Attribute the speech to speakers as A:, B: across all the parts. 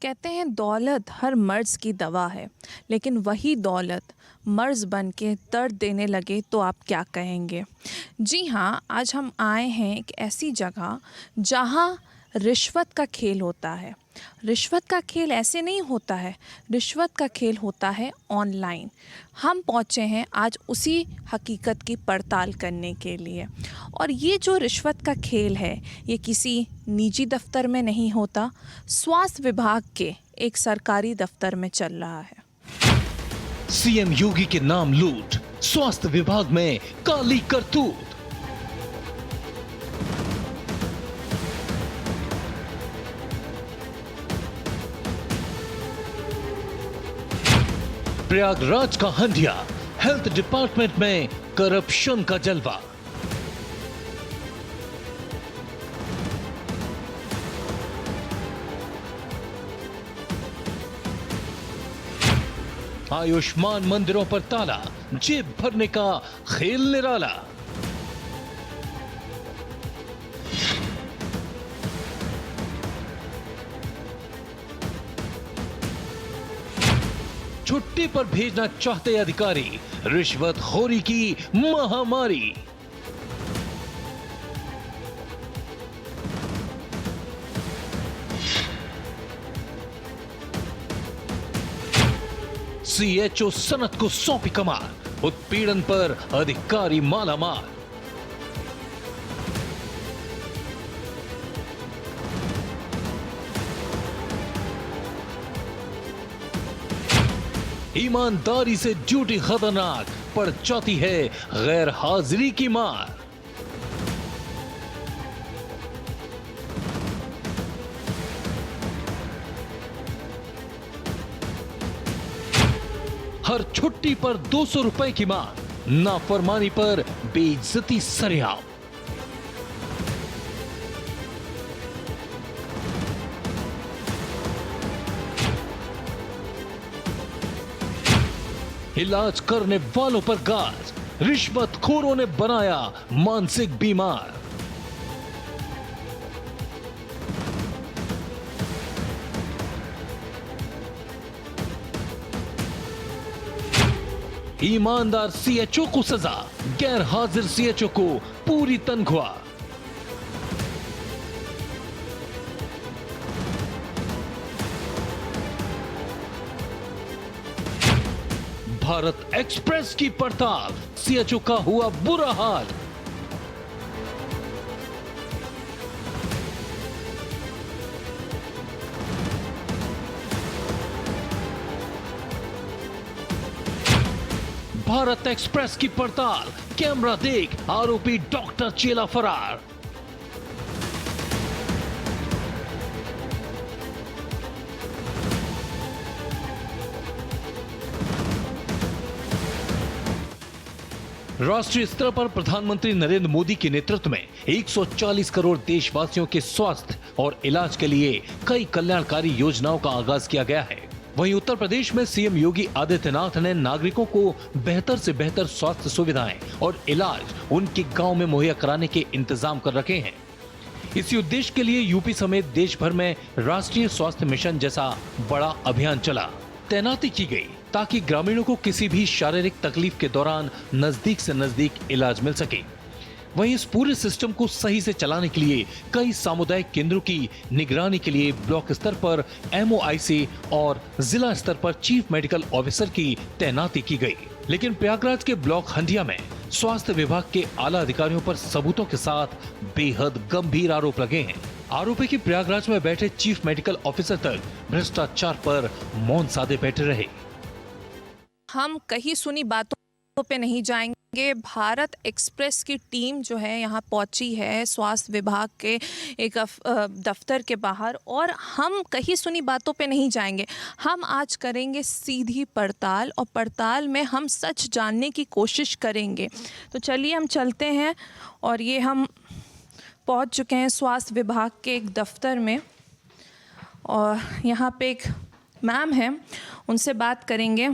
A: कहते हैं दौलत हर मर्ज़ की दवा है, लेकिन वही दौलत मर्ज़ बन के दर्द देने लगे तो आप क्या कहेंगे? जी हाँ, आज हम आए हैं एक ऐसी जगह जहाँ रिश्वत का खेल होता है। रिश्वत का खेल ऐसे नहीं होता है, रिश्वत का खेल होता है ऑनलाइन। हम पहुँचे हैं आज उसी हकीकत की पड़ताल करने के लिए। और ये जो रिश्वत का खेल है, ये किसी निजी दफ्तर में नहीं होता, स्वास्थ्य विभाग के एक सरकारी दफ्तर में चल रहा है।
B: सीएम योगी के नाम लूट, स्वास्थ्य विभाग में काली करतूत। प्रयागराज का हंडिया, हेल्थ डिपार्टमेंट में करप्शन का जलवा। आयुष्मान मंदिरों पर ताला, जेब भरने का खेल निराला। छुट्टी पर भेजना चाहते अधिकारी, रिश्वतखोरी की महामारी। सीएचओ सनत को सौंपी कमान, उत्पीड़न पर अधिकारी मालामाल। ईमानदारी से ड्यूटी खतरनाक, पड़ जाती है गैर हाजिरी की मार। हर छुट्टी पर 200 रुपए की मांग, नाफरमानी पर बेइज्जती सरेआम। इलाज करने वालों पर गाज, रिश्वतखोरों ने बनाया मानसिक बीमार। ईमानदार सीएचओ को सजा, गैर हाजिर सीएचओ को पूरी तनख्वाह। भारत एक्सप्रेस की पड़ताल, सीएचओ का हुआ बुरा हाल। भारत एक्सप्रेस की पड़ताल, कैमरा देख आरोपी डॉक्टर चेला फरार। राष्ट्रीय स्तर पर प्रधानमंत्री नरेंद्र मोदी के नेतृत्व में 140 करोड़ देशवासियों के स्वास्थ्य और इलाज के लिए कई कल्याणकारी योजनाओं का आगाज किया गया है। वहीं उत्तर प्रदेश में सीएम योगी आदित्यनाथ ने नागरिकों को बेहतर से बेहतर स्वास्थ्य सुविधाएं और इलाज उनके गांव में मुहैया कराने के इंतजाम कर रखे हैं। इसी उद्देश्य के लिए यूपी समेत देश भर में राष्ट्रीय स्वास्थ्य मिशन जैसा बड़ा अभियान चला, तैनाती की गई ताकि ग्रामीणों को किसी भी शारीरिक तकलीफ के दौरान नजदीक से नजदीक इलाज मिल सके। वहीं इस पूरे सिस्टम को सही से चलाने के लिए कई सामुदायिक केंद्रों की निगरानी के लिए ब्लॉक स्तर पर एमओआईसी और जिला स्तर पर चीफ मेडिकल ऑफिसर की तैनाती की गई। लेकिन प्रयागराज के ब्लॉक हंडिया में स्वास्थ्य विभाग के आला अधिकारियों पर सबूतों के साथ बेहद गंभीर आरोप लगे हैं। आरोपी की प्रयागराज में बैठे चीफ मेडिकल ऑफिसर तक भ्रष्टाचार पर मौन साधे बैठे रहे।
A: हम कहीं सुनी बातों पे नहीं जाएंगे। भारत एक्सप्रेस की टीम जो है यहाँ पहुँची है स्वास्थ्य विभाग के एक दफ्तर के बाहर, और हम कहीं सुनी बातों पे नहीं जाएंगे। हम आज करेंगे सीधी पड़ताल, और पड़ताल में हम सच जानने की कोशिश करेंगे। तो चलिए हम चलते हैं, और ये हम पहुँच चुके हैं स्वास्थ्य विभाग के एक दफ्तर में, और यहाँ पे एक मैम है, उनसे बात करेंगे।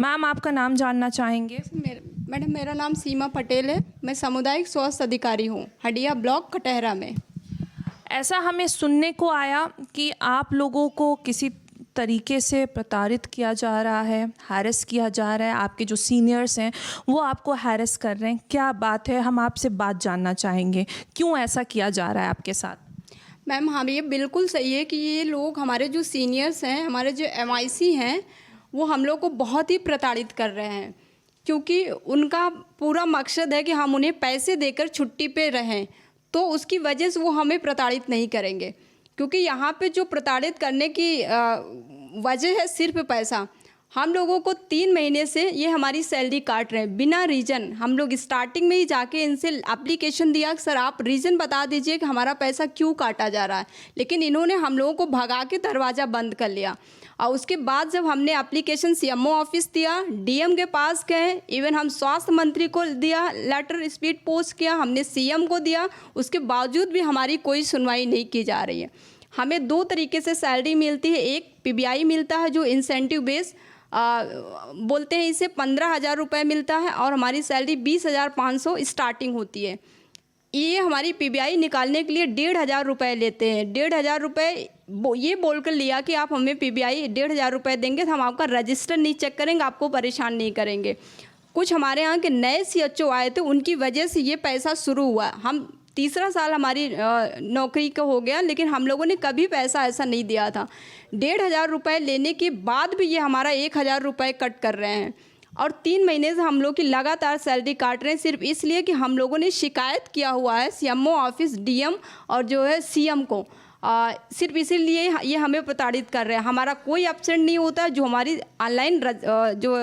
A: मैम, आपका नाम जानना चाहेंगे?
C: मैडम, मेरा नाम सीमा पटेल है। मैं सामुदायिक स्वास्थ्य अधिकारी हूँ हंडिया ब्लॉक कटहरा में।
A: ऐसा हमें सुनने को आया कि आप लोगों को किसी तरीके से प्रताड़ित किया जा रहा है, हैरेस किया जा रहा है, आपके जो सीनियर्स हैं वो आपको हैरेस कर रहे हैं। क्या बात है, हम आपसे बात जानना चाहेंगे, क्यों ऐसा किया जा रहा है आपके साथ?
C: मैम, हाँ, ये बिल्कुल सही है कि ये लोग, हमारे जो सीनियर्स हैं, हमारे जो MIC हैं, वो हम लोग को बहुत ही प्रताड़ित कर रहे हैं, क्योंकि उनका पूरा मकसद है कि हम उन्हें पैसे देकर छुट्टी पे रहें, तो उसकी वजह से वो हमें प्रताड़ित नहीं करेंगे। क्योंकि यहाँ पे जो प्रताड़ित करने की वजह है सिर्फ पैसा। हम लोगों को 3 महीने से ये हमारी सैलरी काट रहे हैं बिना रीज़न। हम लोग स्टार्टिंग में ही जाके इनसे एप्लीकेशन दिया कि सर आप रीज़न बता दीजिए कि हमारा पैसा क्यों काटा जा रहा है, लेकिन इन्होंने हम लोगों को भगा के दरवाज़ा बंद कर लिया। और उसके बाद जब हमने एप्लीकेशन CMO ऑफिस दिया, DM के पास गए, इवन हम स्वास्थ्य मंत्री को दिया, लेटर स्पीड पोस्ट किया, हमने CM को दिया, उसके बावजूद भी हमारी कोई सुनवाई नहीं की जा रही है। हमें 2 तरीके से सैलरी मिलती है। एक PBI मिलता है जो इंसेंटिव बेस बोलते हैं, इसे 15,000 रुपये मिलता है, और हमारी सैलरी 20,500 स्टार्टिंग होती है। ये हमारी PBI निकालने के लिए 1,500 रुपये लेते हैं। 1,500 रुपये ये बोलकर लिया कि आप हमें PBI 1,500 रुपये देंगे तो हम आपका रजिस्टर नहीं चेक करेंगे, आपको परेशान नहीं करेंगे। कुछ हमारे यहाँ के नए CHO आए थे, उनकी वजह से ये पैसा शुरू हुआ। हम 3रा साल हमारी नौकरी का हो गया, लेकिन हम लोगों ने कभी पैसा ऐसा नहीं दिया था। 1,500 रुपये लेने के बाद भी ये हमारा 1,000 रुपये कट कर रहे हैं, और 3 महीने से हम लोग की लगातार सैलरी काट रहे हैं, सिर्फ इसलिए कि हम लोगों ने शिकायत किया हुआ है CMO ऑफिस, DM और जो है CM को। सिर्फ इसीलिए ये हमें प्रताड़ित कर रहे हैं। हमारा कोई एब्सेंट नहीं होता, जो हमारी ऑनलाइन जो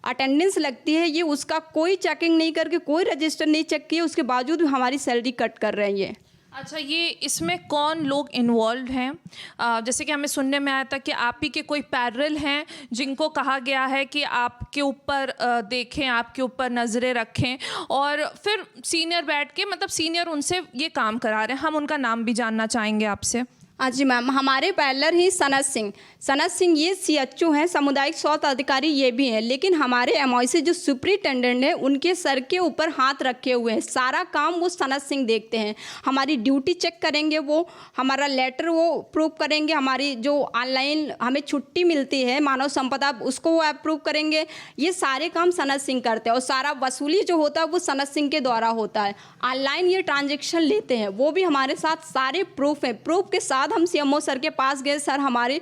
C: अटेंडेंस लगती है, ये उसका कोई चेकिंग नहीं करके, कोई रजिस्टर नहीं चेक किए, उसके बावजूद भी हमारी सैलरी कट कर रहे हैं ये।
A: अच्छा, ये इसमें कौन लोग इन्वॉल्व हैं? जैसे कि हमें सुनने में आया था कि आप ही के कोई पैरल हैं जिनको कहा गया है कि आपके ऊपर देखें, आपके ऊपर नज़रें रखें, और फिर सीनियर बैठ के, मतलब सीनियर उनसे ये काम करा रहे हैं। हम उनका नाम भी जानना चाहेंगे आपसे।
C: हाँ जी मैम, हमारे पैरलर ही सनत सिंह ये CHO हैं, सामुदायिक स्वास्थ्य अधिकारी ये भी हैं, लेकिन हमारे MIC जो सुपरिटेंडेंट हैं उनके सर के ऊपर हाथ रखे हुए हैं। सारा काम वो सनत सिंह देखते हैं। हमारी ड्यूटी चेक करेंगे, वो हमारा लेटर वो अप्रूव करेंगे, हमारी जो ऑनलाइन हमें छुट्टी मिलती है मानव संपदा उसको वो अप्रूव करेंगे। ये सारे काम सनत सिंह करते हैं, और सारा वसूली जो होता है वो सनत सिंह के द्वारा होता है। ऑनलाइन ये ट्रांजेक्शन लेते हैं, वो भी हमारे साथ सारे प्रूफ हैं। प्रूफ के साथ हम CMO सर के पास गए, सर हमारे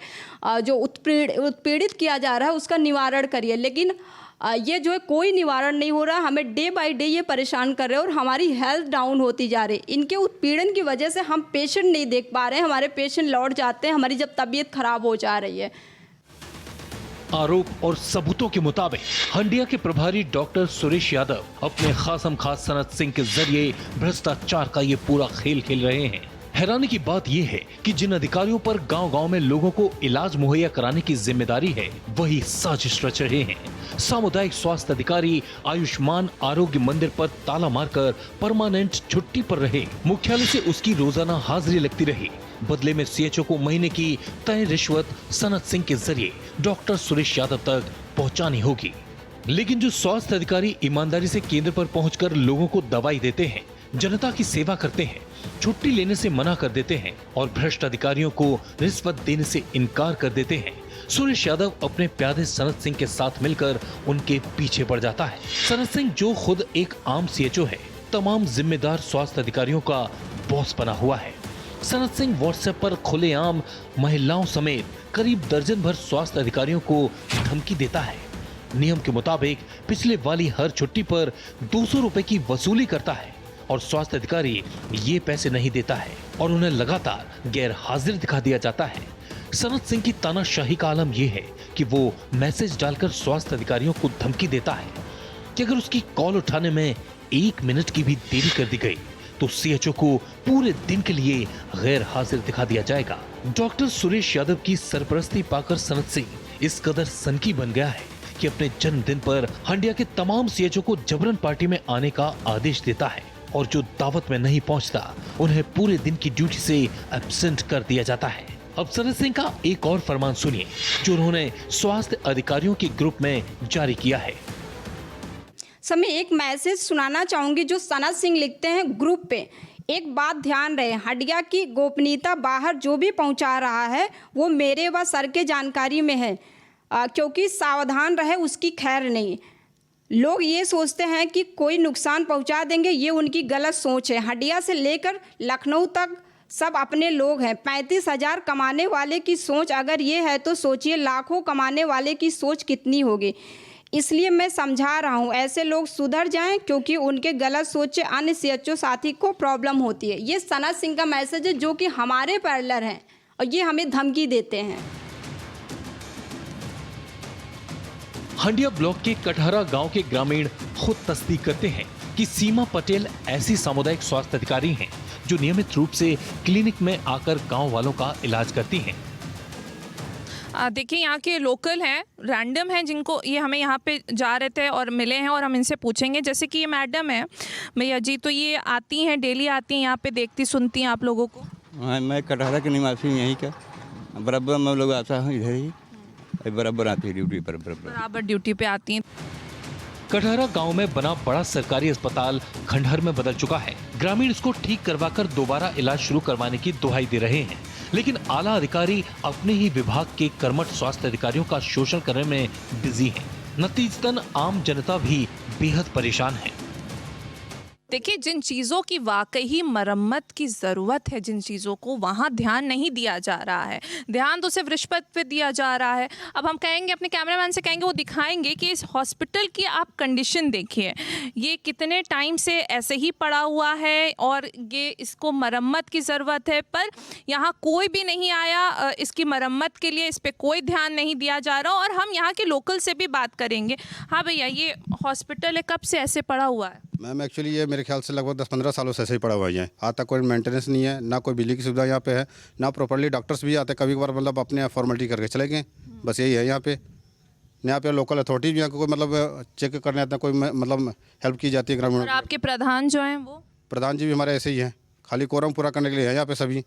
C: जो उत्पीड़ित किया जा रहा है उसका निवारण करिए, लेकिन ये जो है कोई निवारण नहीं हो रहा। हमें डे बाय डे ये परेशान कर रहे हैं, और हमारी हेल्थ डाउन होती जा रही है। इनके उत्पीड़न की वजह से हम पेशेंट नहीं देख पा रहे हैं, हमारे पेशेंट लौट जाते हैं हमारी जब तबीयत खराब हो जा रही है।
B: आरोप और सबूतों के मुताबिक हंडिया के प्रभारी डॉक्टर सुरेश यादव अपने खासम खास सनत सिंह के जरिए भ्रष्टाचार का ये पूरा खेल खेल रहे हैं। हैरानी की बात यह है कि जिन अधिकारियों पर गांव-गांव में लोगों को इलाज मुहैया कराने की जिम्मेदारी है, वही साजिश रच रहे हैं। सामुदायिक स्वास्थ्य अधिकारी आयुष्मान आरोग्य मंदिर पर ताला मारकर परमानेंट छुट्टी पर रहे। मुख्यालय से उसकी रोजाना हाजिरी लगती रही। बदले में CHO को महीने की तय रिश्वत सनत सिंह के जरिए डॉक्टर सुरेश यादव तक पहुंचानी होगी। लेकिन जो स्वास्थ्य अधिकारी ईमानदारी से केंद्र पर पहुंचकर लोगों को दवाई देते हैं, जनता की सेवा करते हैं, छुट्टी लेने से मना कर देते हैं और भ्रष्ट अधिकारियों को रिश्वत देने से इनकार कर देते हैं, सुरेश यादव अपने प्यादे सनत सिंह के साथ मिलकर उनके पीछे पड़ जाता है। सनत सिंह जो खुद एक आम CHO है, तमाम जिम्मेदार स्वास्थ्य अधिकारियों का बॉस बना हुआ है। सनत सिंह व्हाट्सएप पर खुलेआम महिलाओं समेत करीब दर्जन भर स्वास्थ्य अधिकारियों को धमकी देता है। नियम के मुताबिक पिछले वाली हर छुट्टी पर 200 रुपए की वसूली करता है, और स्वास्थ्य अधिकारी ये पैसे नहीं देता है और उन्हें लगातार गैर हाजिर दिखा दिया जाता है। सनत सिंह की तानाशाही का आलम यह है कि वो मैसेज डालकर स्वास्थ्य अधिकारियों को धमकी देता है कि अगर उसकी कॉल उठाने में 1 मिनट की भी देरी कर दी गई तो CHO को पूरे दिन के लिए गैर हाजिर दिखा दिया जाएगा। डॉक्टर सुरेश यादव की सरपरस्ती पाकर सनत सिंह इस कदर सनकी बन गया है कि अपने जन्मदिन पर हंडिया के तमाम CHO को जबरन पार्टी में आने का आदेश देता है, और जो दावत में नहीं पहुंचता उन्हें पूरे दिन की ड्यूटी से एब्सेंट कर दिया जाता है। अब सनत सिंह का एक और फरमान सुनिए जो उन्होंने स्वास्थ्य अधिकारियों के ग्रुप में जारी किया है।
C: सर, मैं एक मैसेज सुनाना चाहूँगी जो सनत सिंह लिखते हैं ग्रुप पे। एक बात ध्यान रहे, हड्डियाँ की गोपनीयता बाहर जो भी पहुंचा रहा है वो मेरे व सर के जानकारी में है, क्योंकि सावधान रहे उसकी खैर नहीं। लोग ये सोचते हैं कि कोई नुकसान पहुंचा देंगे, ये उनकी गलत सोच है। हड्डियाँ से लेकर लखनऊ तक सब अपने लोग हैं। 35,000 कमाने वाले की सोच अगर ये है तो सोचिए लाखों कमाने वाले की सोच कितनी होगी। इसलिए मैं समझा रहा हूँ ऐसे लोग सुधर जाएं, क्योंकि उनके गलत सोच से अन्य CHO साथी को प्रॉब्लम होती है। ये सनत सिंह का मैसेज है जो कि हमारे पैरेलल हैं और ये हमें धमकी देते हैं।
B: हंडिया ब्लॉक के कटहरा गांव के ग्रामीण खुद तस्दीक करते हैं कि सीमा पटेल ऐसी सामुदायिक स्वास्थ्य अधिकारी हैं जो नियमित रूप से क्लिनिक में आकर गांव वालों का इलाज करती हैं।
A: देखिए यहाँ के लोकल हैं, रैंडम हैं, जिनको ये हमें यहाँ पे जा रहे थे और मिले हैं और हम इनसे पूछेंगे। जैसे कि ये मैडम है भैया जी, तो ये आती हैं, डेली आती हैं यहाँ पे, देखती सुनती हैं आप लोगों को?
D: हाँ, मैं कटहरा के निवासी हूँ, यहीं का। बराबर हम लोग आता हूँ इधर ही, बराबर आती है ड्यूटी पर,
A: बराबर ड्यूटी पे आती हैं।
B: कटहरा गांव में बना बड़ा सरकारी अस्पताल खंडहर में बदल चुका है। ग्रामीण इसको ठीक करवाकर दोबारा इलाज शुरू करवाने की दुहाई दे रहे हैं, लेकिन आला अधिकारी अपने ही विभाग के कर्मठ स्वास्थ्य अधिकारियों का शोषण करने में बिजी हैं। नतीजतन आम जनता भी बेहद परेशान है।
A: देखिए, जिन चीज़ों की वाकई मरम्मत की ज़रूरत है, जिन चीज़ों को वहाँ ध्यान नहीं दिया जा रहा है, ध्यान तो सिर्फ रिश्वत पे दिया जा रहा है। अब हम कहेंगे, अपने कैमरामैन से कहेंगे, वो दिखाएंगे कि इस हॉस्पिटल की आप कंडीशन देखिए, ये कितने टाइम से ऐसे ही पड़ा हुआ है और ये इसको मरम्मत की ज़रूरत है, पर यहाँ कोई भी नहीं आया इसकी मरम्मत के लिए, इस पर कोई ध्यान नहीं दिया जा रहा। और हम यहाँ के लोकल से भी बात करेंगे। हाँ भैया, ये हॉस्पिटल है, कब से ऐसे पड़ा हुआ है?
E: मैम एक्चुअली ये मेरे ख्याल से लगभग 10-15 सालों से ऐसे ही पड़ा हुआ है। आज तक कोई मेंटेनेंस नहीं है, ना कोई बिजली की सुविधा यहाँ पे है, ना प्रॉपर्ली डॉक्टर्स भी आते, कभी कभार मतलब अपने फॉर्मेलिटी करके चले गए, बस यही है यहाँ पे। यहाँ पे लोकल अथॉरिटी भी यहाँ कोई मतलब चेक करने आता है, कोई मतलब हेल्प की जाती है ग्रामीण।
A: और आपके प्रधान जो हैं वो?
E: प्रधान जी भी हमारे ऐसे ही हैं, खाली कोरम पूरा करने के लिए है यहाँ पे सभी।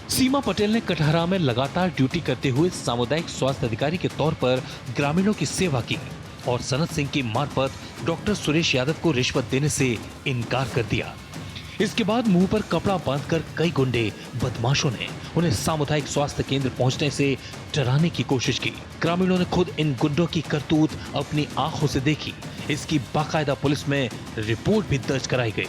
B: सीमा पटेल ने कटहरा में लगातार ड्यूटी करते हुए सामुदायिक स्वास्थ्य अधिकारी के तौर पर ग्रामीणों की सेवा की और सनत सिंह की मार्फत डॉक्टर सुरेश यादव को रिश्वत देने से इनकार कर दिया। इसके बाद मुंह पर कपड़ा बांधकर कई गुंडे बदमाशों ने उन्हें सामुदायिक स्वास्थ्य केंद्र पहुंचने से डराने की कोशिश की। ग्रामीणों ने खुद इन गुंडों की करतूत अपनी आंखों से देखी। इसकी बाकायदा पुलिस में रिपोर्ट भी दर्ज कराई गई।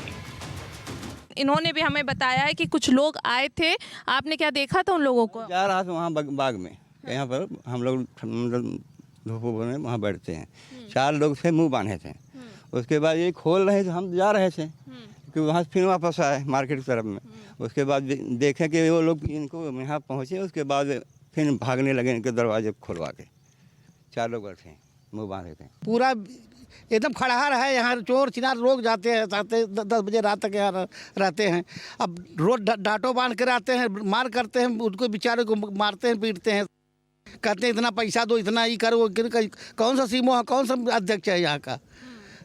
A: इन्होंने भी हमें बताया है कि कुछ लोग आए थे, आपने क्या देखा था उन लोगों को?
D: जा रहा था वहाँ बाग में, यहाँ पर हम लोग धूप में वहाँ बैठते हैं। 4 लोग थे, मुंह बांधे थे। उसके बाद ये खोल रहे थे, हम जा रहे थे कि वहाँ फिर वापस आए मार्केट की तरफ में। उसके बाद देखे कि वो लोग इनको यहाँ पहुँचे, उसके बाद फिर भागने लगे इनके दरवाजे खुलवा के। 4 लोग बैठे मुँह बांधे थे।
F: पूरा एकदम खड़ाहर है यहाँ, चोर चिनार लोग जाते हैं, 10 बजे रात तक यहाँ रहते हैं। अब रोज डांटो बांध कर आते हैं, मार करते हैं, उनको बेचारे को मारते हैं, पीटते हैं, कहते हैं इतना पैसा दो, इतना ही करो। कौन सा सीमो है, कौन सा अध्यक्ष है यहाँ का?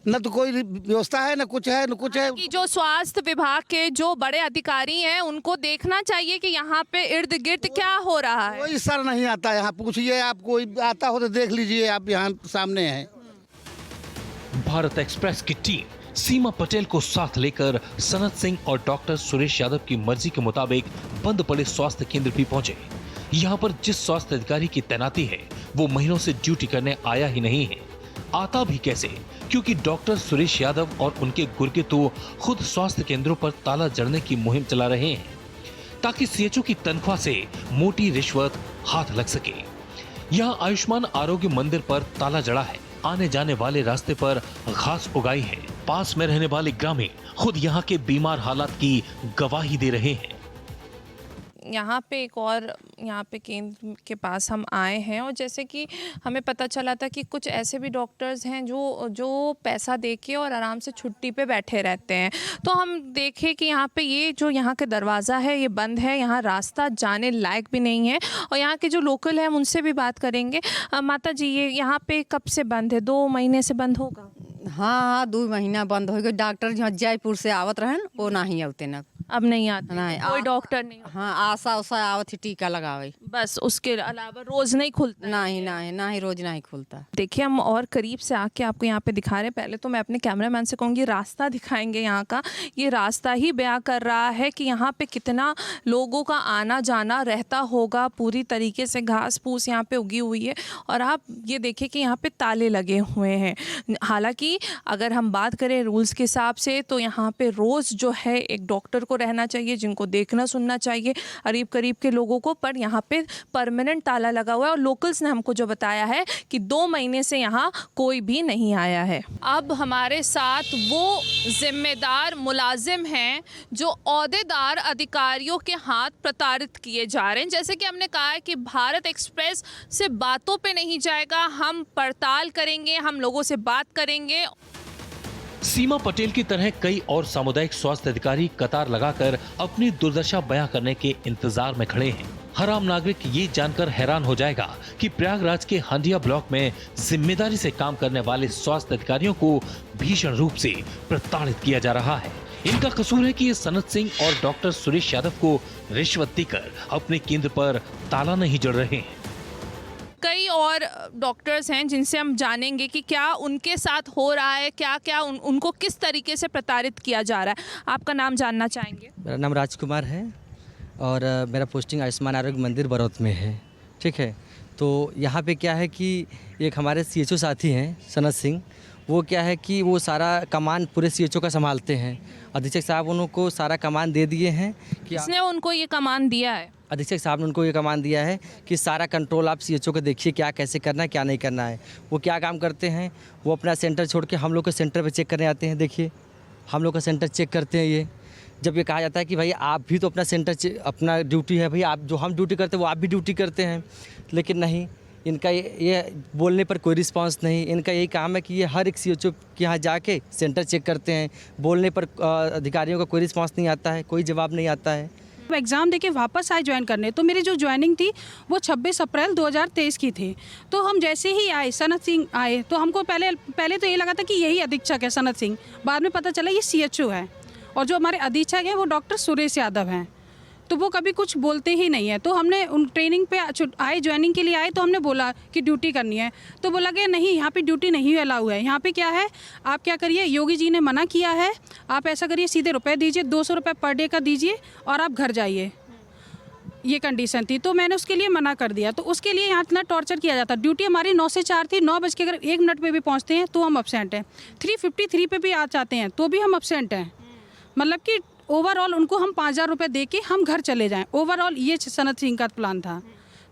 F: न तो कोई व्यवस्था है, न कुछ है, न कुछ है।
A: कि जो स्वास्थ्य विभाग के जो बड़े अधिकारी हैं उनको देखना चाहिए कि यहाँ पे इर्द गिर्द क्या हो रहा है।
F: कोई सर नहीं आता यहाँ, पूछिए आप, कोई आता हो तो देख लीजिए, आप यहाँ सामने हैं।
B: भारत एक्सप्रेस की टीम सीमा पटेल को साथ लेकर सनत सिंह और डॉक्टर सुरेश यादव की मर्जी के मुताबिक बंद पड़े स्वास्थ्य केंद्र भी पहुंचे। यहाँ पर जिस स्वास्थ्य अधिकारी की तैनाती है वो महीनों से ड्यूटी करने आया ही नहीं है। आता भी कैसे? क्योंकि डॉक्टर सुरेश यादव और उनके गुर्गे तो खुद स्वास्थ्य केंद्रों पर ताला जड़ने की मुहिम चला रहे हैं ताकि CHO की तनख्वाह से मोटी रिश्वत हाथ लग सके। यहाँ आयुष्मान आरोग्य मंदिर पर ताला जड़ा है, आने जाने वाले रास्ते पर घास उगाई है। पास में रहने वाले ग्रामीण खुद यहाँ के बीमार हालात की गवाही दे रहे हैं।
A: यहाँ पे एक और यहाँ पे केंद्र के पास हम आए हैं और जैसे कि हमें पता चला था कि कुछ ऐसे भी डॉक्टर्स हैं जो पैसा देके और आराम से छुट्टी पे बैठे रहते हैं। तो हम देखे कि यहाँ पे ये जो यहाँ का दरवाज़ा है ये बंद है, यहाँ रास्ता जाने लायक भी नहीं है। और यहाँ के जो लोकल हैं उनसे भी बात करेंगे। माता जी, ये यहाँ पे कब से बंद है? 2 महीने से बंद होगा?
G: हाँ, 2 महीना बंद हो गए। डॉक्टर जहाँ जयपुर से आवत रहन वो नहीं आवते न।
A: अब नहीं आते,
G: नहीं,
A: कोई डॉक्टर नहीं,
G: हाँ आशा उषा आवत ही टीका लगावे।
A: बस उसके अलावा रोज नहीं खुलता है।
G: नहीं रोज नहीं खुलता।
A: देखिए हम और करीब से आके आपको यहाँ पे दिखा रहे हैं। पहले तो मैं अपने कैमरामैन से कहूँगी रास्ता दिखाएंगे यहाँ का। ये रास्ता ही बयां कर रहा है कि यहाँ पे कितना लोगों का आना जाना रहता होगा। पूरी तरीके से घास फूस यहाँ पे उगी हुई है और आप ये देखिए कि यहाँ पे ताले लगे हुए हैं। हालांकि अगर हम बात करें रूल्स के हिसाब से तो यहाँ पे रोज़ जो है एक डॉक्टर को रहना चाहिए, जिनको देखना सुनना चाहिए करीब करीब के लोगों को, पर यहाँ पे परमानेंट ताला लगा हुआ है। और लोकल्स ने हमको जो बताया है कि 2 महीने से यहाँ कोई भी नहीं आया है। अब हमारे साथ वो जिम्मेदार मुलाजिम हैं जो ओहदेदार अधिकारियों के हाथ प्रताड़ित किए जा रहे हैं। जैसे कि हमने कहा है कि भारत एक्सप्रेस से बातों पे नहीं जाएगा, हम पड़ताल करेंगे, हम लोगों से बात करेंगे।
B: सीमा पटेल की तरह कई और सामुदायिक स्वास्थ्य अधिकारी कतार लगाकर अपनी दुर्दशा बयां करने के इंतजार में खड़े हैं। हर आम नागरिक ये जानकर हैरान हो जाएगा कि प्रयागराज के हंडिया ब्लॉक में जिम्मेदारी से काम करने वाले स्वास्थ्य अधिकारियों को भीषण रूप से प्रताड़ित किया जा रहा है। इनका कसूर है कि ये सनत सिंह और डॉक्टर सुरेश यादव को रिश्वत देकर अपने केंद्र पर ताला नहीं जड़ रहे हैं।
A: कई और डॉक्टर्स हैं जिनसे हम जानेंगे कि क्या उनके साथ हो रहा है, क्या क्या उनको किस तरीके से प्रताड़ित किया जा रहा है। आपका नाम जानना चाहेंगे?
H: मेरा नाम राजकुमार है और मेरा पोस्टिंग आयुष्मान आरोग्य मंदिर बरौत में है। ठीक है, तो यहाँ पे क्या है कि एक हमारे CHO साथी हैं सनत सिंह, वो क्या है कि वो सारा कमान पूरे CHO का संभालते हैं। अधीक्षक साहब उनको सारा कमान दे दिए हैं कि
A: किसने उनको ये कमान दिया है?
H: अधीक्षक साहब ने उनको ये कमान दिया है कि सारा कंट्रोल आप CHO को देखिए, क्या कैसे करना है क्या नहीं करना है। वो क्या काम करते हैं, वो अपना सेंटर छोड़ के हम लोग के सेंटर पे चेक करने आते हैं। देखिए हम लोग का सेंटर चेक करते हैं। ये जब ये कहा जाता है कि भाई आप भी तो अपना सेंटर अपना ड्यूटी है, भाई आप जो हम ड्यूटी करते हैं वो आप भी ड्यूटी करते हैं, लेकिन नहीं, इनका ये बोलने पर कोई रिस्पांस नहीं। इनका यही काम है कि ये हर एक CHO के यहाँ जाके सेंटर चेक करते हैं, बोलने पर अधिकारियों का कोई रिस्पांस नहीं आता है, कोई जवाब नहीं आता है।
I: एग्ज़ाम देके वापस आए ज्वाइन करने, तो मेरी जो ज्वाइनिंग थी वो 26 अप्रैल 2023 की थी। तो हम जैसे ही आए, सनत सिंह आए, तो हमको पहले तो ये लगा था कि यही अधीक्षक है सनत सिंह, बाद में पता चला ये CHO है। और जो हमारे अधीक्षक हैं वो डॉक्टर सुरेश यादव हैं, तो वो कभी कुछ बोलते ही नहीं है। तो हमने उन ट्रेनिंग पे आए, ज्वाइनिंग के लिए आए, तो हमने बोला कि ड्यूटी करनी है, तो बोला कि नहीं यहाँ पे ड्यूटी नहीं अलाउ है। यहाँ पे क्या है, आप क्या करिए, योगी जी ने मना किया है, आप ऐसा करिए सीधे रुपए दीजिए, 200 रुपये पर डे का दीजिए और आप घर जाइए। ये कंडीशन थी, तो मैंने उसके लिए मना कर दिया। तो उसके लिए यहाँ इतना टॉर्चर किया जाता। ड्यूटी हमारी 9 से 4 थी, 9 बज के अगर 1 मिनट पे भी पहुँचते हैं तो हम अब्सेंट हैं, 3:53 पे भी आ जाते हैं तो भी हम अब्सेंट हैं। मतलब कि ओवरऑल उनको हम 5000 रुपये दे के हम घर चले जाएं, ओवरऑल ये सनत सिंह का प्लान था।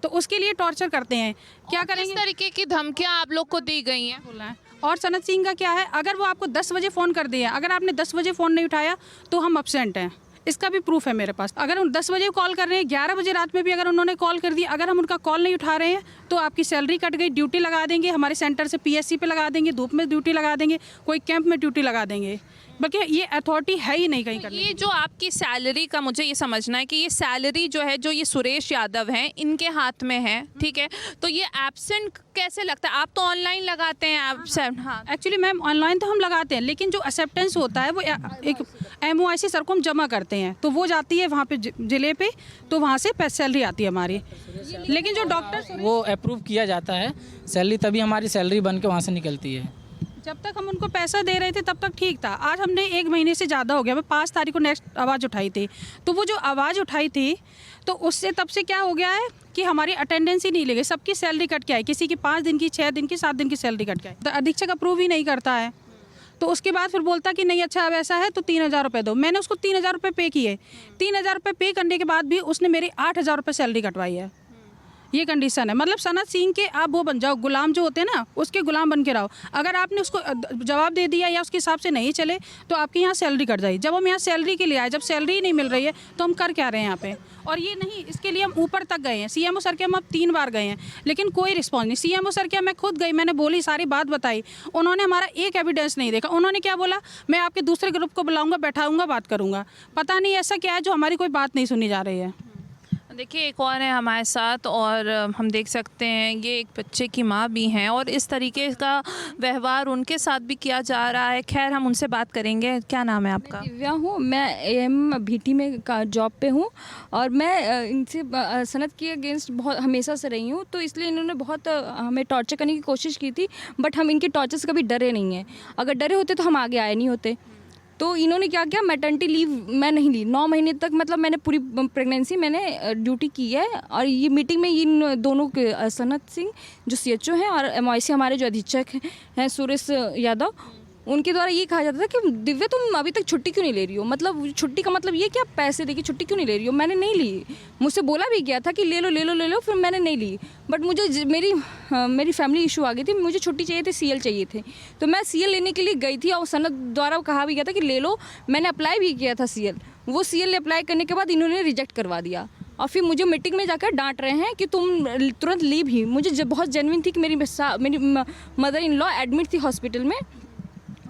I: तो उसके लिए टॉर्चर करते हैं। क्या करेंगे?
A: किस तरीके की धमकियां आप लोग को दी गई हैं?
I: बोला है। और सनत सिंह का क्या है, अगर वो आपको 10 बजे फ़ोन कर दिया, अगर आपने 10 बजे फ़ोन नहीं उठाया तो हम अब्सेंट हैं। इसका भी प्रूफ है मेरे पास। अगर उन 10 बजे कॉल कर रहे हैं, 11 बजे रात में भी अगर उन्होंने कॉल कर दिया, अगर हम उनका कॉल नहीं उठा रहे हैं तो आपकी सैलरी कट गई, ड्यूटी लगा देंगे, हमारे सेंटर से PSC पे लगा देंगे, धूप में ड्यूटी लगा देंगे, कोई कैंप में ड्यूटी लगा देंगे। बल्कि ये अथॉरिटी है ही नहीं कहीं करने
A: ये जो आपकी सैलरी का मुझे ये समझना है कि ये सैलरी जो है, जो ये सुरेश यादव हैं इनके हाथ में है, ठीक है, तो ये एब्सेंट कैसे लगता है? आप तो ऑनलाइन लगाते हैं एब्सेंट। हाँ,
I: एक्चुअली मैम ऑनलाइन तो हम लगाते हैं, लेकिन जो एक्सेप्टेंस होता है वो एक MOIC सर को हम जमा करते हैं, तो वो जाती है वहाँ पे ज़िले पे, तो वहाँ से सैलरी आती है हमारी। लेकिन जो डॉक्टर
J: वो अप्रूव किया जाता है सैलरी, तभी हमारी सैलरी बन के वहाँ से निकलती है।
I: जब तक हम उनको पैसा दे रहे थे तब तक ठीक था। आज हमने 1 महीने से ज़्यादा हो गया। मैं 5 तारीख को नेक्स्ट आवाज़ उठाई थी, तो वो जो आवाज़ उठाई थी तो उससे तब से क्या हो गया है कि हमारी अटेंडेंस ही नहीं लगी, सबकी सैलरी कट के आई, किसी की 5 दिन की, 6 दिन की, 7 दिन की सैलरी कट के आई। तो अधीक्षक अप्रूव ही नहीं करता है, तो उसके बाद फिर बोलता कि नहीं अच्छा अब ऐसा है तो 3000 रुपये दो। मैंने उसको 3000 रुपये पे किए। 3000 रुपये पे करने के बाद भी उसने मेरी 8000 रुपये सैलरी कटवाई है। ये कंडीशन है। मतलब सनत सिंह के आप वो बन जाओ, गुलाम जो होते हैं ना, उसके गुलाम बन के रहो। अगर आपने उसको जवाब दे दिया या उसके हिसाब से नहीं चले तो आपके यहाँ सैलरी कट जाएगी। जब हम यहाँ सैलरी के लिए आए, जब सैलरी ही नहीं मिल रही है तो हम कर क्या रहे हैं यहाँ पे? और ये नहीं, इसके लिए हम ऊपर तक गए हैं, CMO सर के हम अब 3 बार गए हैं, लेकिन कोई रिस्पॉन्स नहीं। CMO सर के मैं खुद गई, मैंने बोली, सारी बात बताई, उन्होंने हमारा एक एविडेंस नहीं देखा। उन्होंने क्या बोला, मैं आपके दूसरे ग्रुप को बुलाऊंगा, बैठाऊंगा, बात करूंगा। पता नहीं ऐसा क्या है जो हमारी कोई बात नहीं सुनी जा रही है।
A: देखिए एक और है हमारे साथ और हम देख सकते हैं ये एक बच्चे की माँ भी हैं और इस तरीके का व्यवहार उनके साथ भी किया जा रहा है। खैर हम उनसे बात करेंगे। क्या नाम है आपका?
K: दिव्या हूँ, मैं एम भीटी में जॉब पे हूँ और मैं इनसे सनत के अगेंस्ट बहुत हमेशा से रही हूँ, तो इसलिए इन्होंने बहुत हमें टॉर्चर करने की कोशिश की थी, बट हम इनके टॉर्चर से कभी डरे नहीं हैं। अगर डरे होते तो हम आगे आए नहीं होते। तो इन्होंने क्या किया, मैटर्निटी लीव मैं नहीं ली 9 महीने तक, मतलब मैंने पूरी प्रेगनेंसी मैंने ड्यूटी की है। और ये मीटिंग में इन दोनों के सनत सिंह जो CHO हैं और MIC हमारे जो अधीक्षक हैं सुरेश यादव, उनके द्वारा ये कहा जाता था कि दिव्या तुम अभी तक छुट्टी क्यों नहीं ले रही हो, मतलब छुट्टी का मतलब ये कि आप पैसे देके छुट्टी क्यों नहीं ले रही हो। मैंने नहीं ली, मुझसे बोला भी गया था कि ले लो ले लो ले लो, फिर मैंने नहीं ली। बट मुझे मेरी फैमिली इशू आ गई थी, मुझे छुट्टी चाहिए थी, CL चाहिए थे, तो मैं CL लेने के लिए गई थी और सनत द्वारा कहा भी गया था कि ले लो। मैंने अप्लाई भी किया था CL, वो CL अप्लाई करने के बाद इन्होंने रिजेक्ट करवा दिया और फिर मुझे मीटिंग में जाकर डांट रहे हैं कि तुम तुरंत लीव ही। मुझे बहुत जेन्युइन थी कि मेरी मदर इन लॉ एडमिट थी हॉस्पिटल में,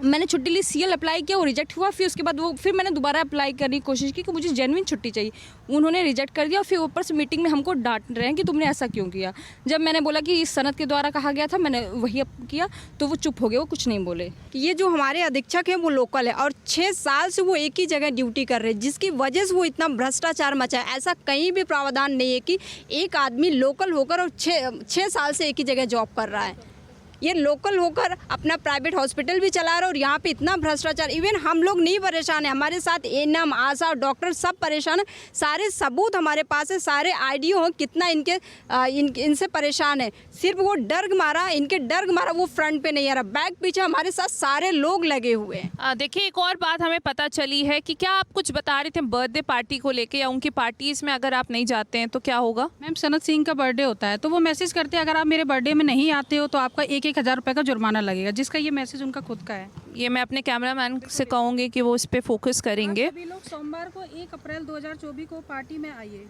K: मैंने छुट्टी ली, CL अप्लाई किया, वो रिजेक्ट हुआ। फिर उसके बाद फिर मैंने दोबारा अप्लाई करने की कोशिश की कि मुझे जेन्युइन छुट्टी चाहिए, उन्होंने रिजेक्ट कर दिया। और फिर ऊपर से मीटिंग में हमको डांट रहे हैं कि तुमने ऐसा क्यों किया। जब मैंने बोला कि इस सनत के द्वारा कहा गया था, मैंने वही किया, तो वो चुप हो गए, वो कुछ नहीं बोले।
C: ये जो हमारे अधीक्षक हैं वो लोकल है और 6 साल से वो एक ही जगह ड्यूटी कर रहे हैं, जिसकी वजह से वो इतना भ्रष्टाचार मचा है। ऐसा कहीं भी प्रावधान नहीं है कि एक आदमी लोकल होकर और 6 साल से एक ही जगह जॉब कर रहा है। ये लोकल होकर अपना प्राइवेट हॉस्पिटल भी चला रहा है और यहाँ पे इतना भ्रष्टाचार। इवन हम लोग नहीं परेशान है, हमारे साथ एएनएम, आशा, डॉक्टर सब परेशान है। सारे सबूत हमारे पास है, सारे आईडियो हैं कितना इनसे परेशान है। सिर्फ वो डर्ग मारा, इनके डर्ग मारा, वो फ्रंट पे नहीं आ रहा, बैक पीछे हमारे साथ सारे लोग लगे हुए हैं।
A: देखिए एक और बात हमें पता चली है कि क्या आप कुछ बता रहे थे बर्थडे पार्टी को लेके या उनकी पार्टीज में अगर आप नहीं जाते हैं तो क्या होगा?
I: मैम सनत सिंह का बर्थडे होता है तो वो मैसेज करते हैं अगर आप मेरे बर्थडे में नहीं आते हो तो आपका 1,000 रुपये का जुर्माना लगेगा, जिसका ये मैसेज उनका खुद का है।
A: ये मैं अपने कैमरामैन से कहूँगी कि वो इस पे फोकस करेंगे।
I: सभी लोग सोमवार को 1 अप्रैल 2024 को पार्टी में आइए।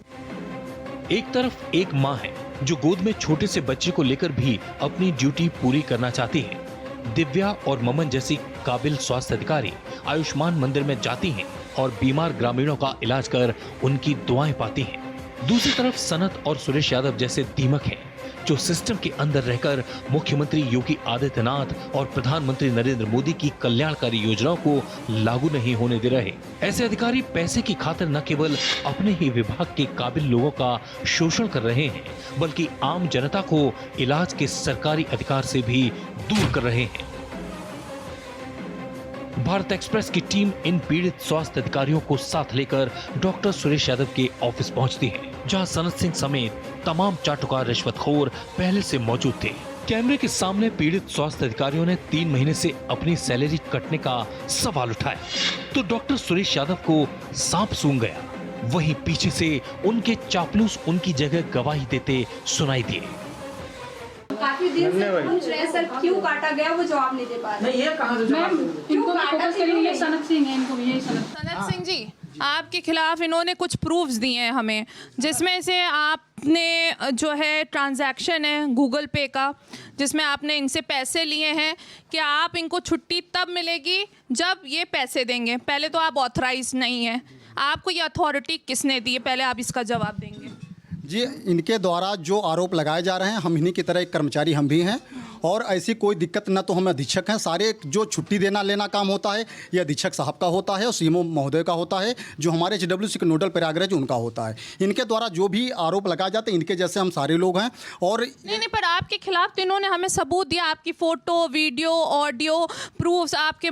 B: एक तरफ एक माँ है जो गोद में छोटे से बच्चे को लेकर भी अपनी ड्यूटी पूरी करना चाहती है। दिव्या और ममन जैसी काबिल स्वास्थ्य अधिकारी आयुष्मान मंदिर में जाती हैं और बीमार ग्रामीणों का इलाज कर उनकी दुआएं पाती हैं। दूसरी तरफ सनत और सुरेश यादव जैसे दीमक हैं जो सिस्टम के अंदर रहकर मुख्यमंत्री योगी आदित्यनाथ और प्रधानमंत्री नरेंद्र मोदी की कल्याणकारी योजनाओं को लागू नहीं होने दे रहे। ऐसे अधिकारी पैसे की खातिर न केवल अपने ही विभाग के काबिल लोगों का शोषण कर रहे हैं, बल्कि आम जनता को इलाज के सरकारी अधिकार से भी दूर कर रहे हैं। भारत एक्सप्रेस की टीम इन पीड़ित स्वास्थ्य अधिकारियों को साथ लेकर डॉक्टर सुरेश यादव के ऑफिस पहुंचती है, जहां सनत सिंह समेत तमाम चाटुकार रिश्वतखोर पहले से मौजूद थे। कैमरे के सामने पीड़ित स्वास्थ्य अधिकारियों ने 3 महीने से अपनी सैलरी कटने का सवाल उठाया तो डॉक्टर सुरेश यादव को सांप सूंघ गया। वहीं पीछे से उनके चापलूस उनकी जगह गवाही देते सुनाई दिए।
C: काफी दिन से पूछ रहे हैं सर क्यों काटा गया, वो जवाब नहीं दे पा रहे।
I: ये कहां से जवाब इनको फोकस करेंगे, ये सनत सिंह है, इनको यही
A: सनत सिंह जी आपके खिलाफ इन्होंने कुछ प्रूफ्स दिए हैं हमें, जिसमें से आपने जो है ट्रांजैक्शन है गूगल पे का, जिसमें आपने इनसे पैसे लिए हैं कि आप इनको छुट्टी तब मिलेगी जब ये पैसे देंगे। पहले तो आप ऑथराइज नहीं हैं, आपको ये अथॉरिटी किसने दी है, पहले आप इसका जवाब देंगे।
L: जी, इनके द्वारा जो आरोप लगाए जा रहे हैं, हम इन्हीं की तरह एक कर्मचारी हम भी हैं और ऐसी कोई दिक्कत न तो हम अधीक्षक हैं। सारे जो छुट्टी देना लेना काम होता है ये अधीक्षक साहब का होता है और CMO महोदय का होता है, जो हमारे HWC के नोडल पैराग्राफ उनका होता है। इनके द्वारा जो भी आरोप लगाए जाते हैं, इनके जैसे हम सारे लोग हैं। और
A: नहीं पर आपके खिलाफ तो इन्होंने हमें सबूत दिया, आपकी फोटो, वीडियो, ऑडियो प्रूफ्स, आपके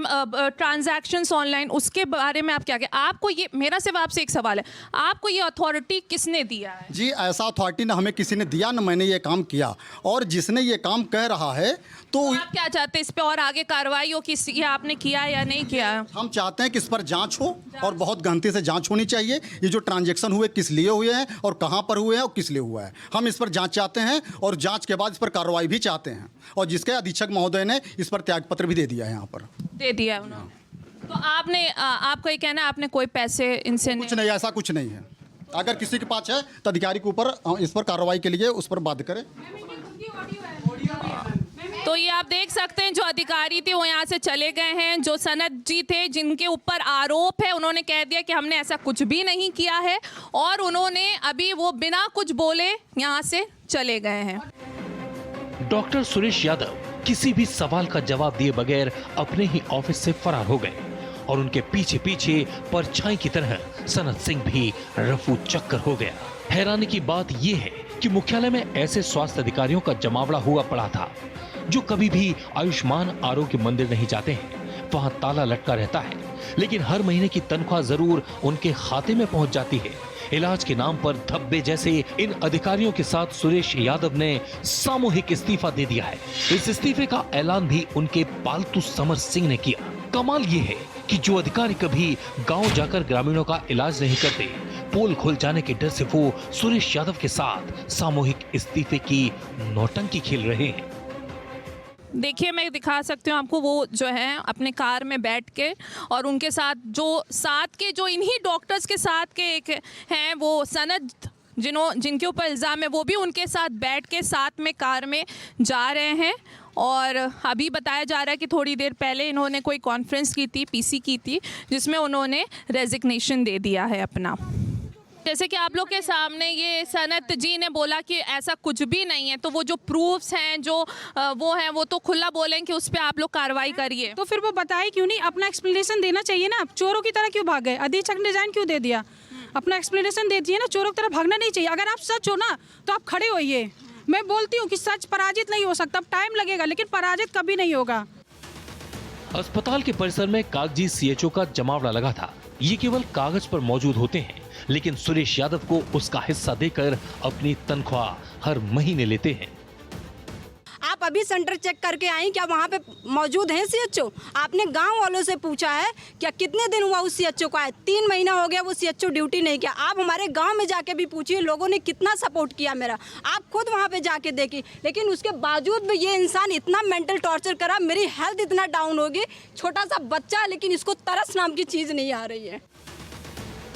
A: ट्रांजैक्शंस ऑनलाइन, उसके बारे में आप क्या क्या आपको ये, मेरा सिर्फ आपसे एक सवाल है, आपको ये अथॉरिटी किसने दिया है?
L: जी, ऐसा अथॉरिटी न हमें किसी ने दिया, न मैंने ये काम किया। और जिसने ये काम कह रहा है तो
A: आप क्या चाहते हैं इस पे और आगे कार्रवाई हो कि ये आपने किया या नहीं किया?
L: हम चाहते हैं कि इस पर जांच हो और बहुत गहनता से जांच होनी चाहिए। ये जो ट्रांजैक्शन हुए किस लिए हुए हैं और कहां पर हुए हैं और किस लिए हुआ है, हम इस पर जांच चाहते हैं और जांच के बाद इस पर कार्रवाई भी चाहते हैं। और जिसके अधीक्षक महोदय ने इस पर त्यागपत्र भी दे दिया है, यहाँ पर दे
A: दिया है उन्होंने। तो आपने आपका ये कहना है आपने कोई पैसे इनसे
L: कुछ नहीं, ऐसा कुछ नहीं है। अगर किसी के पास है तो अधिकारी के ऊपर इस पर कार्रवाई के लिए उस पर बाध्य करें।
A: तो ये आप देख सकते हैं जो अधिकारी थे वो यहाँ से चले गए हैं। जो सनत जी थे जिनके ऊपर आरोप है उन्होंने कह दिया कि हमने ऐसा कुछ भी नहीं किया है और उन्होंने अभी वो बिना कुछ बोले यहाँ से चले गए हैं।
B: डॉक्टर सुरेश यादव किसी भी सवाल का जवाब दिए बगैर अपने ही ऑफिस से फरार हो गए और उनके पीछे पीछे परछाई की तरह सनत सिंह भी रफू चक्कर हो गया। हैरानी की बात यह है कि मुख्यालय में ऐसे स्वास्थ्य अधिकारियों का जमावड़ा हुआ पड़ा था जो कभी भी आयुष्मान आरोग्य मंदिर नहीं जाते हैं। वहां ताला लटका रहता है लेकिन हर महीने की तनख्वाह जरूर उनके खाते में पहुंच जाती है। इलाज के नाम पर धब्बे जैसे इन अधिकारियों के साथ सुरेश यादव ने सामूहिक इस्तीफा दे दिया है। इस इस्तीफे का ऐलान भी उनके पालतू समर सिंह ने किया। कमाल ये है कि जो अधिकारी कभी गांव जाकर ग्रामीणों का इलाज नहीं करते, पोल खुल जाने के डर से वो सुरेश यादव के साथ सामूहिक इस्तीफे की नौटंकी खेल रहे हैं।
A: देखिए मैं दिखा सकती हूँ आपको, वो जो है अपने कार में बैठ के और उनके साथ के जो इन्हीं डॉक्टर्स के साथ के एक हैं वो सनत जिनके ऊपर इल्ज़ाम है वो भी उनके साथ बैठ के साथ में कार में जा रहे हैं। और अभी बताया जा रहा है कि थोड़ी देर पहले इन्होंने कोई कॉन्फ्रेंस की थी, पीसी की थी, जिसमें उन्होंने रेजिग्नेशन दे दिया है अपना। जैसे कि आप लोग के सामने ये सनत जी ने बोला कि ऐसा कुछ भी नहीं है, तो वो जो प्रूफ्स हैं जो वो तो खुला बोलें कि उस पर आप लोग कार्रवाई करिए।
I: तो फिर वो बताए क्यों नहीं? अपना एक्सप्लेनेशन देना चाहिए ना। चोरों की तरह क्यों भाग गए? अधीक्षक ने रिजाइन क्यों दे दिया? अपना एक्सप्लेनेशन दे दिए ना। चोरों की तरह भागना नहीं चाहिए। अगर आप सच हो ना तो आप खड़े होइए। मैं बोलती हूँ कि सच पराजित नहीं हो सकता, टाइम लगेगा लेकिन पराजित कभी नहीं होगा।
B: अस्पताल के परिसर में कागजी सीएचओ का जमावड़ा लगा था। ये केवल कागज पर मौजूद होते हैं लेकिन सुरेश यादव को उसका हिस्सा देकर अपनी तनख्वाह हर महीने लेते हैं।
C: आप अभी सेंटर चेक करके आई, क्या वहाँ पे मौजूद हैं सीएचओ? आपने गांव वालों से पूछा है क्या कितने दिन हुआ उस सीएचओ को आए? 3 महीना हो गया वो सीएचओ ड्यूटी नहीं किया। आप हमारे गांव में जाके भी पूछिए लोगों ने कितना सपोर्ट किया मेरा। आप खुद वहाँ पे जाके देखिए। लेकिन उसके बावजूद भी ये इंसान इतना मेंटल टॉर्चर करा, मेरी हेल्थ इतना डाउन होगी। छोटा सा बच्चा लेकिन इसको तरस नाम की चीज़ नहीं आ रही है।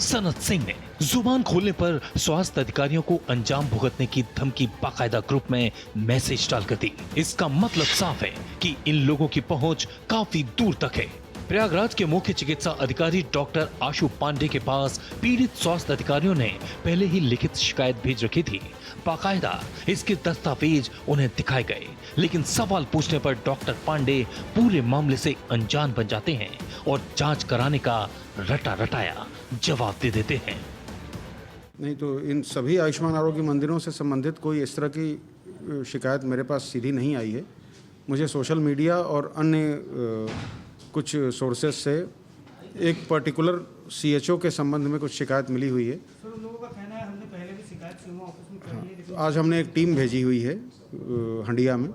B: सनत सिंह ने जुबान खोलने पर स्वास्थ्य अधिकारियों को अंजाम भुगतने की धमकी बाकायदा ग्रुप में मैसेज डालकर दी। इसका मतलब साफ है कि इन लोगों की पहुंच काफी दूर तक है। प्रयागराज के मुख्य चिकित्सा अधिकारी डॉक्टर आशु पांडे के पास पीड़ित स्वास्थ्य अधिकारियों ने पहले ही लिखित शिकायत भेज रखी थी। बाकायदा इसके दस्तावेज उन्हें दिखाए गए लेकिन सवाल पूछने पर डॉक्टर पांडे पूरे मामले से अनजान बन जाते हैं और जांच कराने का रटा रटाया जवाब दे देते हैं।
E: नहीं तो इन सभी आयुष्मान आरोग्य मंदिरों से संबंधित कोई इस तरह की शिकायत मेरे पास सीधी नहीं आई है। मुझे सोशल मीडिया और अन्य कुछ सोर्सेस से एक पर्टिकुलर सीएचओ के संबंध में कुछ शिकायत मिली हुई है। लोगों का कहना है हमने पहले भी शिकायत सीमा ऑफिस में करी है। आज हमने एक टीम भेजी हुई है हंडिया में।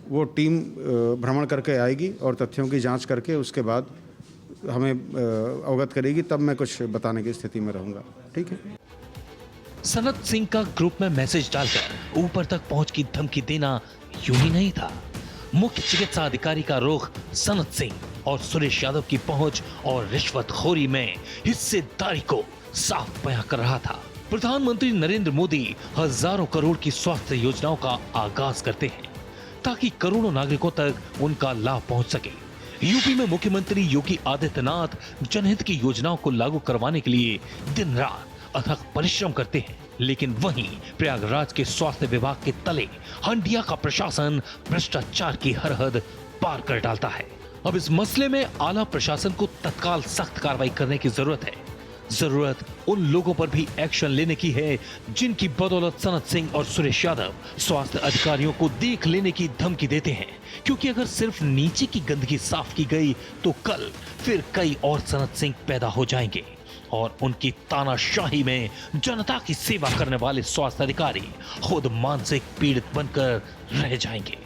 E: वो टीम भ्रमण करके आएगी और तथ्यों की जांच करके उसके बाद हमें अवगत करेगी, तब मैं कुछ बताने की स्थिति में रहूंगा। ठीक है।
B: सनत सिंह का ग्रुप में मैसेज डालकर ऊपर तक पहुंच की धमकी देना यूं ही नहीं था। मुख्य चिकित्सा अधिकारी का रुख सनत सिंह और सुरेश यादव की पहुंच और रिश्वतखोरी में हिस्सेदारी को साफ बयां कर रहा था। प्रधानमंत्री नरेंद्र मोदी हजारों करोड़ की स्वास्थ्य योजनाओं का आगाज करते हैं ताकि करोड़ों नागरिकों तक उनका लाभ पहुंच सके। यूपी में मुख्यमंत्री योगी आदित्यनाथ जनहित की योजनाओं को लागू करवाने के लिए दिन रात अथक परिश्रम करते हैं, लेकिन वहीं प्रयागराज के स्वास्थ्य विभाग के तले हंडिया का प्रशासन भ्रष्टाचार की हर हद पार कर डालता है। अब इस मसले में आला प्रशासन को तत्काल सख्त कार्रवाई करने की जरूरत है। जरूरत उन लोगों पर भी एक्शन लेने की है जिनकी बदौलत सनत सिंह और सुरेश यादव स्वास्थ्य अधिकारियों को देख लेने की धमकी देते हैं, क्योंकि अगर सिर्फ नीचे की गंदगी साफ की गई तो कल फिर कई और सनत सिंह पैदा हो जाएंगे और उनकी तानाशाही में जनता की सेवा करने वाले स्वास्थ्य अधिकारी खुद मानसिक पीड़ित बनकर रह जाएंगे।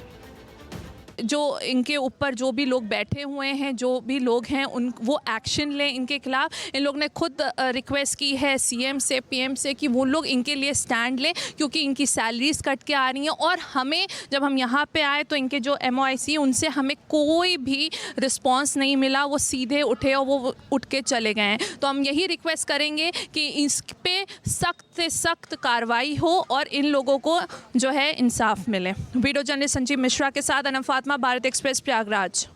A: जो इनके ऊपर जो भी लोग बैठे हुए हैं, जो भी लोग हैं, उन वो एक्शन लें इनके खिलाफ़। इन लोग ने खुद रिक्वेस्ट की है सीएम से, पीएम से कि वो लोग इनके लिए स्टैंड लें, क्योंकि इनकी सैलरीज कट के आ रही हैं। और हमें जब हम यहाँ पे आए तो इनके जो MOIC उनसे हमें कोई भी रिस्पांस नहीं मिला, वो सीधे उठे और वो उठ के चले गए हैं। तो हम यही रिक्वेस्ट करेंगे कि इस पे सख्त से सख्त कार्रवाई हो और इन लोगों को जो है इंसाफ मिले। वीडियो जर्नलिस्ट संजीव मिश्रा के साथ अनम फातिमा, भारत एक्सप्रेस, प्रयागराज।